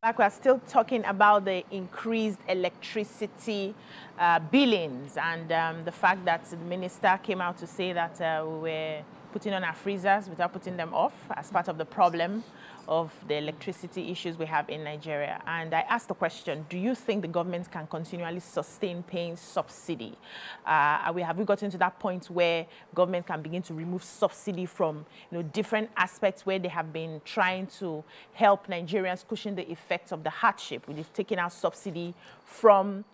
Like we're still talking about the increased electricity billings and the fact that the minister came out to say that we were putting on our freezers without putting them off as part of the problem of the electricity issues we have in Nigeria. And I asked the question, do you think the government can continually sustain paying subsidy? Have we gotten to that point where government can begin to remove subsidy from different aspects where they have been trying to help Nigerians cushion the effects of the hardship? We've taken out subsidy from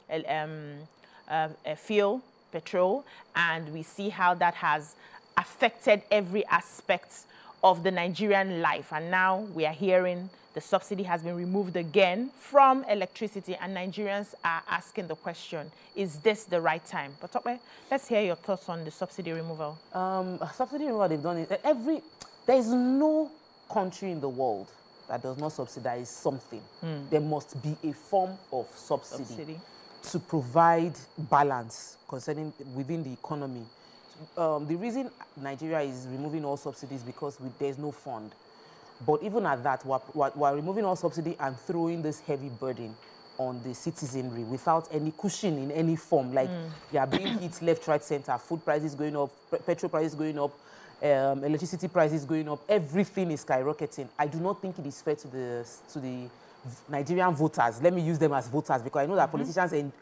fuel, petrol, and we see how that has affected every aspect of the Nigerian life. And now we are hearing the subsidy has been removed again from electricity, and Nigerians are asking the question, is this the right time? But Tope, let's hear your thoughts on the subsidy removal. Subsidy removal, they've done it. There is no country in the world that does not subsidize something. There must be a form of subsidy to provide balance concerning within the economy. The reason Nigeria is removing all subsidies because there's no fund. But even at that, we're removing all subsidy and throwing this heavy burden on the citizenry without any cushion in any form. Like, they are being hit left, right, center. Food prices going up, petrol prices going up, electricity prices going up. Everything is skyrocketing. I do not think it is fair to the Nigerian voters. Let me use them as voters because I know that politicians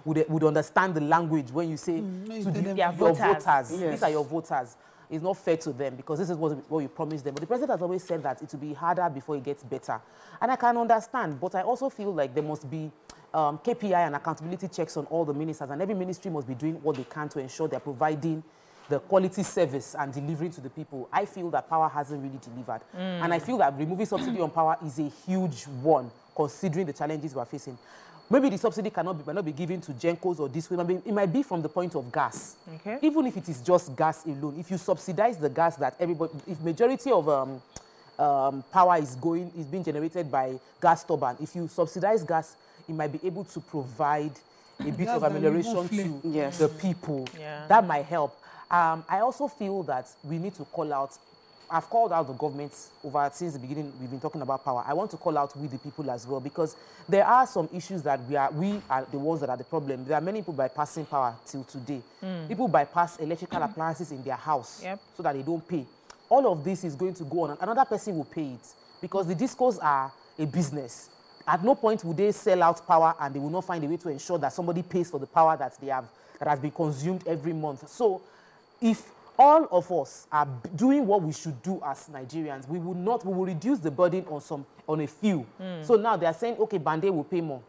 would understand the language when you say to your voters. Yes. These are your voters. It's not fair to them because this is what you promised them. But the president has always said that it will be harder before it gets better. And I can understand, but I also feel like there must be KPI and accountability checks on all the ministers, and every ministry must be doing what they can to ensure they're providing the quality service and delivering to the people. I feel that power hasn't really delivered. And I feel that removing subsidy on power is a huge one, considering the challenges we're facing. Maybe the subsidy might not be given to Gencos or this way. It might be from the point of gas. Okay. Even if it is just gas alone, if you subsidize the gas that everybody, if majority of power is being generated by gas turbine, if you subsidize gas, it might be able to provide a bit of amelioration to the people. Yeah. That might help. I also feel that we need to call out, I've called out the government since the beginning, we've been talking about power. I want to call out with the people as well, because there are some issues that we are the ones that are the problem. There are many people bypassing power till today. People bypass electrical appliances in their house so that they don't pay. All of this is going to go on, and another person will pay it because the discos are a business. At no point will they sell out power and they will not find a way to ensure that somebody pays for the power that has been consumed every month. So if all of us are doing what we should do as Nigerians, we will reduce the burden on a few. So now they are saying, okay, Bande will pay more.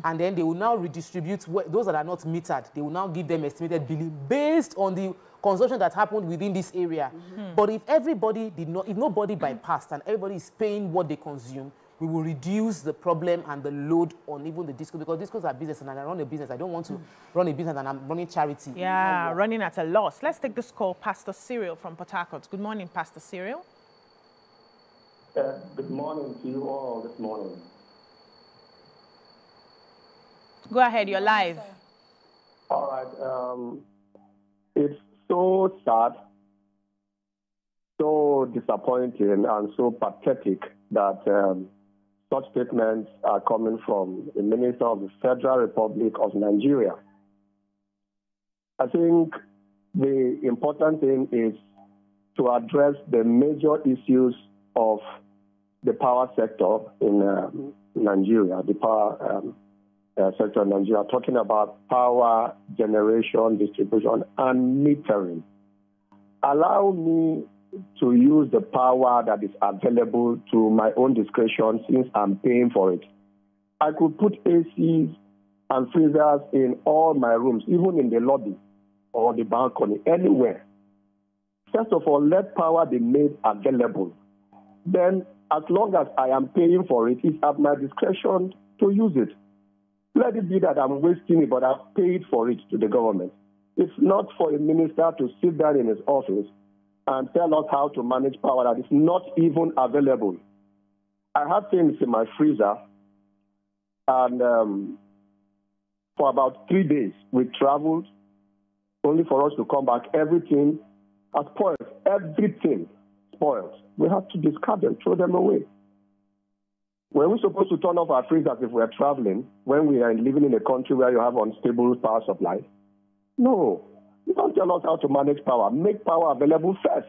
And then they will now redistribute those that are not metered. They will now give them estimated billing based on the consumption that happened within this area. But if if nobody bypassed and everybody is paying what they consume, we will reduce the problem and the load on even the discos, because discos are business and I run a business. I don't want to run a business and I'm running charity. Yeah, running at a loss. Let's take this call. Pastor Cyril from Port Harcourt. Good morning, Pastor Cyril. Good morning to you all this morning. Go ahead, you're live. All right. It's so sad, so disappointing, and so pathetic that such statements are coming from the Minister of the Federal Republic of Nigeria. I think the important thing is to address the major issues of the power sector in Nigeria, the power sector in Nigeria, talking about power generation, distribution, and metering. Allow me to use the power that is available to my own discretion since I'm paying for it. I could put ACs and freezers in all my rooms, even in the lobby or the balcony, anywhere. First of all, let power be made available. Then, as long as I am paying for it, it's at my discretion to use it. Let it be that I'm wasting it, but I've paid for it to the government. It's not for a minister to sit down in his office and tell us how to manage power that is not even available. I have things in my freezer, and for about 3 days, we traveled, only for us to come back. Everything has spoiled. Everything spoiled. We have to discard them, throw them away. Were we supposed to turn off our freezers if we're traveling, when we are living in a country where you have unstable power supply? No. You don't tell us how to manage power. Make power available first.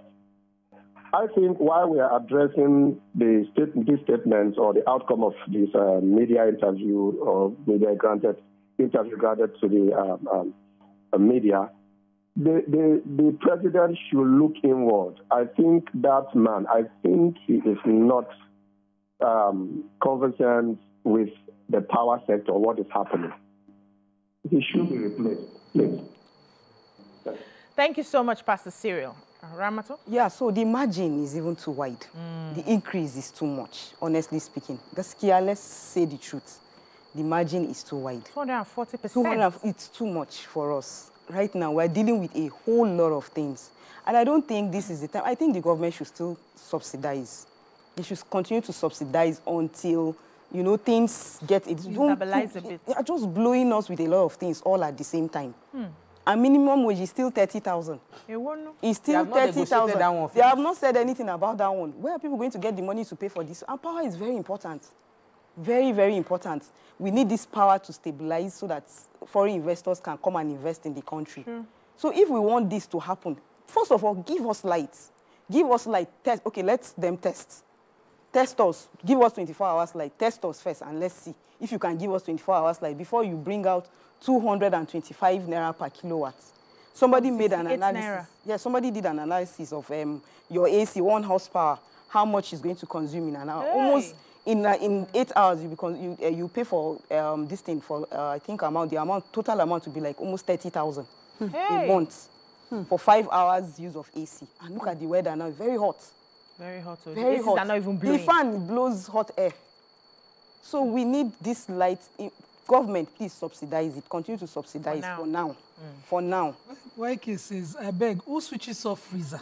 I think while we are addressing these statements or the outcome of this media interview or interview granted to the media, the president should look inward. I think that man, he is not conversant with the power sector, what is happening. He should be replaced, please. Thank you so much, Pastor Cyril. Ramato? Yeah, so the margin is even too wide. The increase is too much, honestly speaking. Gaskiya, let's say the truth. The margin is too wide. 240%. It's too much for us. Right now, we're dealing with a whole lot of things. And I don't think this is the time. I think the government should still subsidize. They should continue to subsidize until, you know, things get... Stabilize a bit. They are just blowing us with a lot of things all at the same time. And minimum wage is still 30,000. It's still 30,000. They have not said anything about that one. Where are people going to get the money to pay for this? And power is very important. Very, very important. We need this power to stabilize so that foreign investors can come and invest in the country. So if we want this to happen, first of all, give us light. Give us light. Test. Okay, let them test. Test us. Give us 24 hours light. Test us first and let's see if you can give us 24 hours light before you bring out 225 naira per kilowatt. Somebody made an analysis. Naira. Yeah, somebody did an analysis of your AC, 1 horsepower, how much is going to consume in an hour. Hey. Almost in 8 hours, you pay for this thing for, I think, total amount will be like almost 30,000 a month for 5 hours use of AC. And look at the weather now, very hot. Very hot. So very the hot. Are not even blowing. The fan blows hot air. So we need this light. Government, please subsidize it. Continue to subsidize for now. For now. YK says, I beg, who switches off freezer?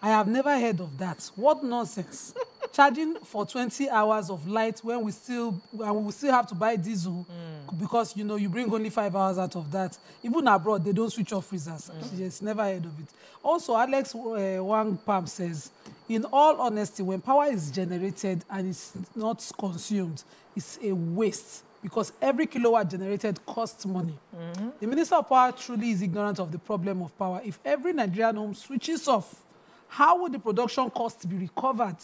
I have never heard of that. What nonsense. Charging for 20 hours of light when we still have to buy diesel because, you know, you bring only 5 hours out of that. Even abroad, they don't switch off freezers. Yes, never heard of it. Also, Alex Wang Pam says, in all honesty, when power is generated and it's not consumed, it's a waste because every kilowatt generated costs money. The Minister of Power truly is ignorant of the problem of power. If every Nigerian home switches off, how would the production cost be recovered?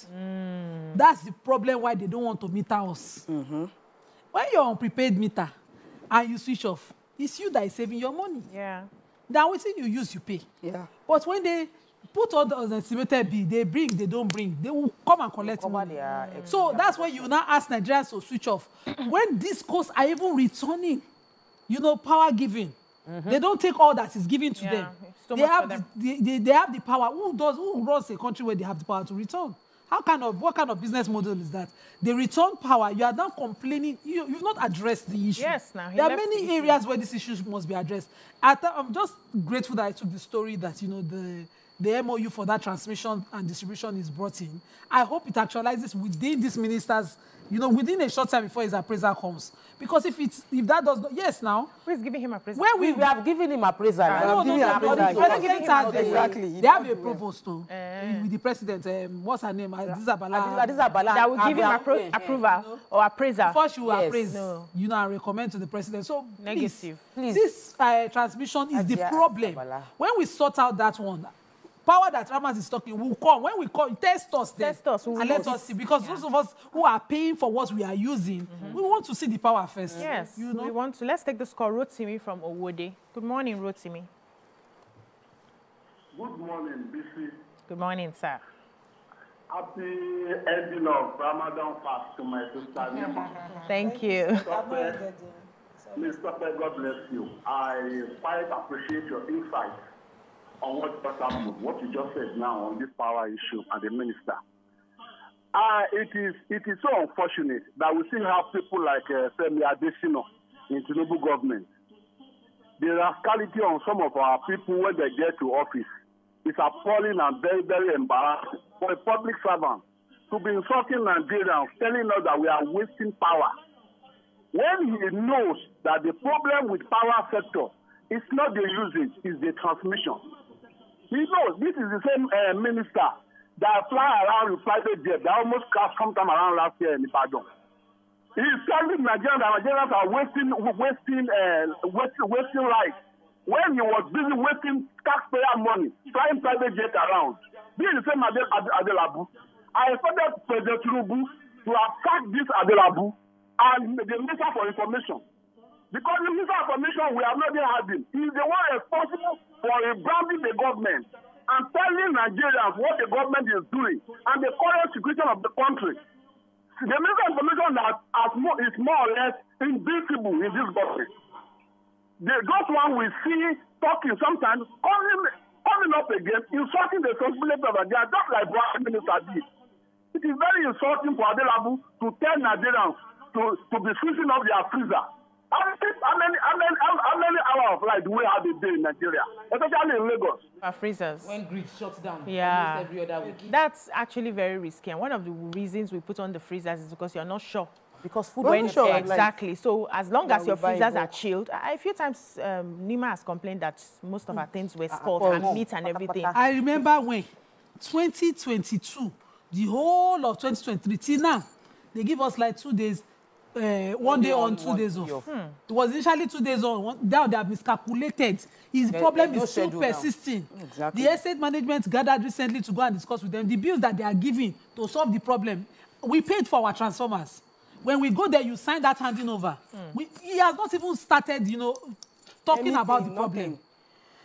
That's the problem why they don't want to meter us. When you're on prepaid meter and you switch off, it's you that is saving your money. Yeah. Now, what you use, you pay. Yeah. But when they put all the estimated bill, they bring, they don't bring, they will come and collect money. So that's why you now ask Nigerians to switch off. When these costs are even returning, you know, power giving, they don't take all that is given to them. So they have the power. Who runs a country where they have the power to return? What kind of business model is that? They return power. You are now complaining. You've not addressed the issue. Yes, now there are many areas where this issue must be addressed. I'm just grateful that I took the story that, you know, the MOU for that transmission and distribution is brought in. I hope it actualizes within this minister's, you know, within a short time before his appraisal comes. Because if that does not, yes, now. Who is giving him appraisal? When we have given him appraisal. Exactly. They have a provost too, with the president. What's her name? Adebayo. That will give him approval or appraisal. Before she will appraise, you know, and recommend to the president. So negative. Please. This transmission is the problem. When we sort out that one, power that Ramas is talking will come. When we call, test us then. Test us. And let us see. Because those of us who are paying for what we are using, we want to see the power first. Yes, you know? we want to. Let's take this call. Rotimi from Owode. Good morning, Rotimi. Good morning, BC. Good morning, sir. Happy ending of Ramadan fast to my sister. Thank you. Mr. Tope, God bless you. I quite appreciate your insight on what just happened, what you just said now on this power issue and the minister. It is so unfortunate that we still have people like Femi Adesina in Tinubu government. The rascality on some of our people when they get to office is appalling and very, very embarrassing for a public servant to be insulting Nigerians, telling us that we are wasting power. When he knows that the problem with power sector is not the usage, it's the transmission. He knows this is the same minister that fly around with private jet that almost crashed sometime around last year in Ibadan. He's telling Nigerians that Nigerians are wasting life. When he was busy wasting taxpayer money, flying private jet around. This is the same Adelabu. I expected President Tinubu to have sacked this Adelabu and the Minister for Information. Because the Minister for Information, we have not yet had him. He is the one responsible for rebranding the government and telling Nigerians what the government is doing and the current situation of the country. The Minister of Information is more or less invincible in this government. Those one we see talking sometimes, coming up again, insulting the responsibility of Nigeria, just like Prime Minister did. It is very insulting for Adelabu to tell Nigerians to be switching off their freezer. How many hours of light do we have a day in Nigeria, especially in Lagos? Our freezers. When grid shuts down, yeah, almost every other week. That's actually very risky. And one of the reasons we put on the freezers is because you're not sure. Because food is sure, exactly. So as long as your freezers are chilled, a few times Nima has complained that most of our things were spoiled and meat and everything. I remember when 2022, the whole of 2023 till now, they give us like 2 days. 1 day on, 2 days off. It was initially 2 days on. Now they have miscalculated. His problem is still persisting. Exactly. The estate management gathered recently to go and discuss with them the bills that they are giving to solve the problem. We paid for our transformers. When we go there, you sign that handing over. He has not even started, talking about the problem.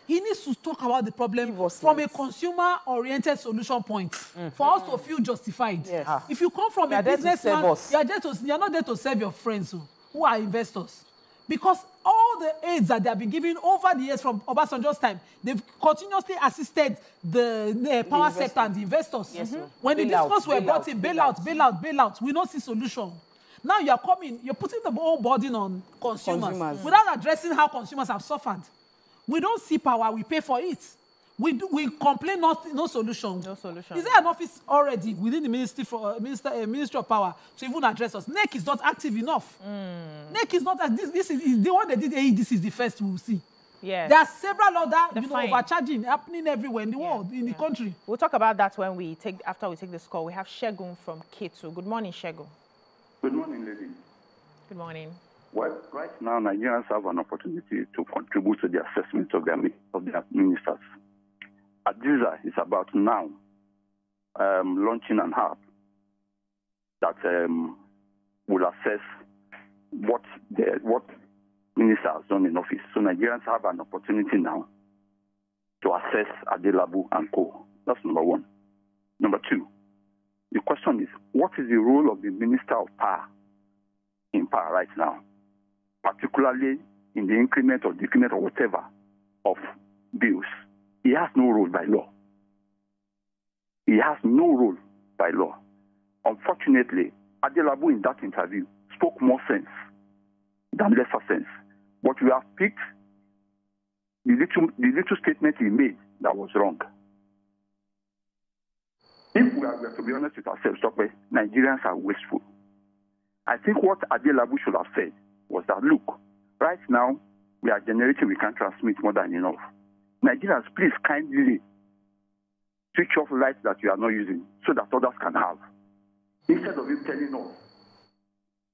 He needs to talk about the problem from a consumer-oriented solution point for us to feel justified. Yes. If you come from a businessman, you're not there to serve your friends who are investors. Because all the aids that they have been giving over the years from Obasanjo's time, they've continuously assisted the power sector and the investors. Yes, when the discourse were brought in, bailout, we don't see solution. Now you're putting the whole burden on consumers without addressing how consumers have suffered. We don't see power, we pay for it. We complain, no solution. No solution. Is there an office already within the Ministry of Power to even address us? NEC is not active enough. NEC is not, this is the one that did this is the first we will see. Yes. There are several other overcharging happening everywhere in the world, in the country. We'll talk about that when after we take this call. We have Shegun from Ketu. Good morning, Shegun. Good morning, lady. Good morning. Well, right now, Nigerians have an opportunity to contribute to the assessment of their ministers. Adiza is about now launching an app that will assess what minister has done in office. So Nigerians have an opportunity now to assess Adelabu and co. That's number one. Number two, the question is, what is the role of the Minister of Power in power right now? Particularly in the increment or decrement or whatever of bills. He has no role by law. He has no role by law. Unfortunately, Adelabu in that interview spoke more sense than lesser sense. But we have picked the little statement he made that was wrong. If we are to be honest with ourselves, Tope, Nigerians are wasteful. I think what Adelabu should have said was that, look, right now, we are generating, we can transmit more than enough. Nigerians, please kindly switch off lights that you are not using so that others can have. Instead of him telling us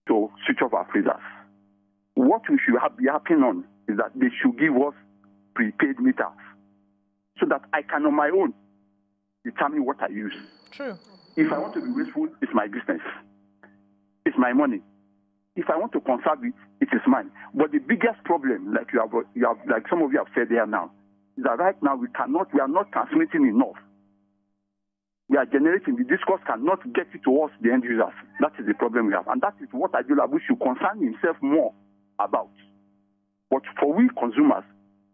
to switch off our freezers. What we should be happening on is that they should give us prepaid meters so that I can on my own determine what I use. True. If I want to be wasteful, it's my business. It's my money. If I want to conserve it, it is mine. But the biggest problem, like like some of you have said here now, is that right now we are not transmitting enough. We are generating, the discourse cannot get it to us, the end users. That is the problem we have. And that is what Adelabu should concern himself more about. But for we consumers,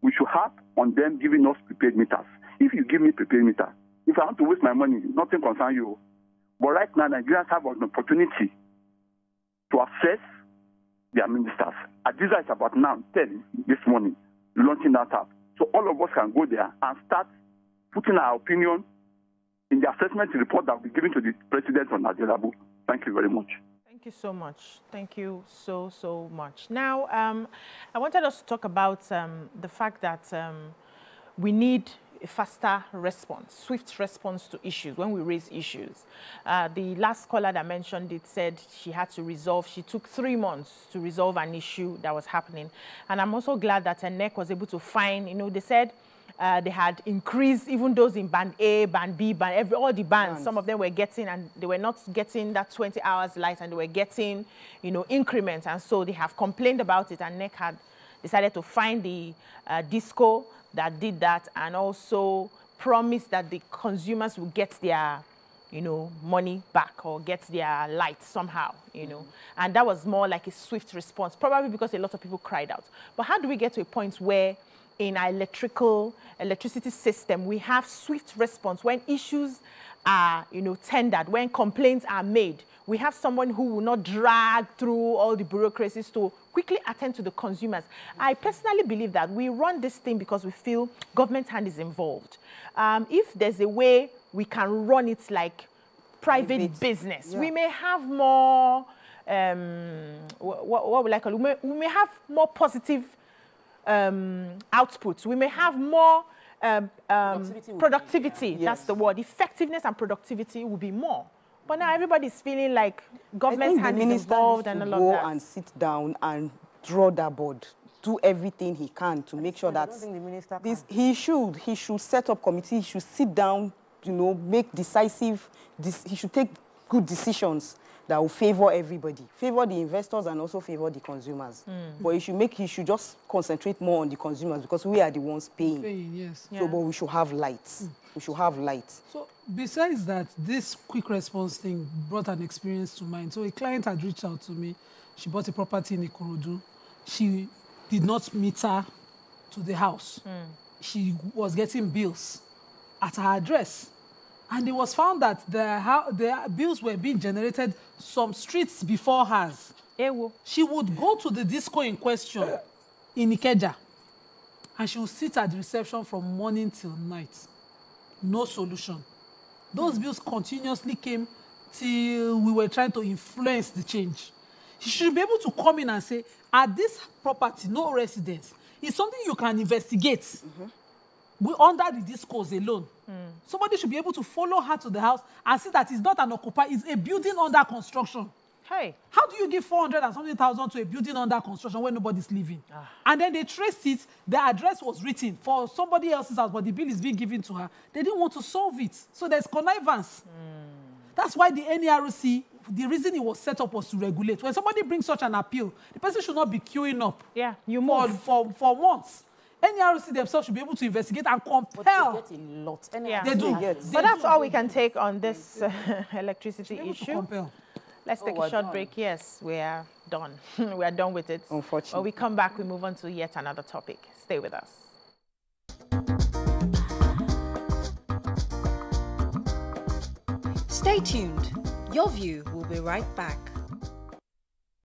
we should have on them giving us prepaid meters. If you give me prepaid meter, if I want to waste my money, nothing concerns you. But right now, Nigerians have an opportunity to assess their ministers. Adiza is about now, 10 this morning, launching that app. So all of us can go there and start putting our opinion in the assessment report that will be given to the president on Adelabu. Thank you very much. Thank you so much. Thank you so much. Now, I wanted us to talk about the fact that we need a faster response, swift response to issues when we raise issues. The last caller that mentioned it said she took 3 months to resolve an issue that was happening. And I'm also glad that NEC was able to find, they said they had increased even those in band A, band B, all the bands. Some of them were getting, and they were not getting that 20 hours light, and they were getting, increments. And so they have complained about it, and NEC had decided to find the disco that did that, and also promised that the consumers will get their, money back or get their light somehow, And that was more like a swift response, probably because a lot of people cried out. But how do we get to a point where in our electricity system, we have swift response when issues are, tendered, when complaints are made? We have someone who will not drag through all the bureaucracies to quickly attend to the consumers. I personally believe that we run this thing because we feel government hand is involved. If there's a way we can run it like private business, we may have more, what would I call it? We may have more positive outputs. We may have more productivity. That's the word. Effectiveness and productivity will be more. But now everybody's feeling like government hand is involved and all of that. Go and sit down and draw that board. Do everything he can to make sure that he should set up committee. He should sit down, make decisive. He should take good decisions that will favor everybody, favor the investors and also favor the consumers. But he should just concentrate more on the consumers because we are the ones paying. Yes. So, but we should have lights. We should have lights. So, besides that, this quick response thing brought an experience to mind. So, a client had reached out to me. She bought a property in Ikorodu. She did not meter to the house. She was getting bills at her address. And it was found that the bills were being generated some streets before hers. She would go to the disco in question in Ikeja, and she would sit at the reception from morning till night. No solution. Those bills continuously came till we were trying to influence the change. She should be able to come in and say, at this property, no residence. It's something you can investigate. We under the discourse alone. Somebody should be able to follow her to the house and see that it's not an occupied, it's a building under construction. Hey. How do you give 400 and something thousand to a building under construction when nobody's living? And then they traced it, the address was written for somebody else's house, but the bill is being given to her. They didn't want to solve it. So there's connivance. That's why the NERC, the reason it was set up was to regulate. When somebody brings such an appeal, the person should not be queuing up for months. NERC themselves should be able to investigate and compel. But they get a lot. They do. But that's all we can take on this electricity issue. Let's take a short break. Yes, we are done. We are done with it. Unfortunately. When we come back, we move on to yet another topic. Stay with us. Stay tuned. Your View will be right back.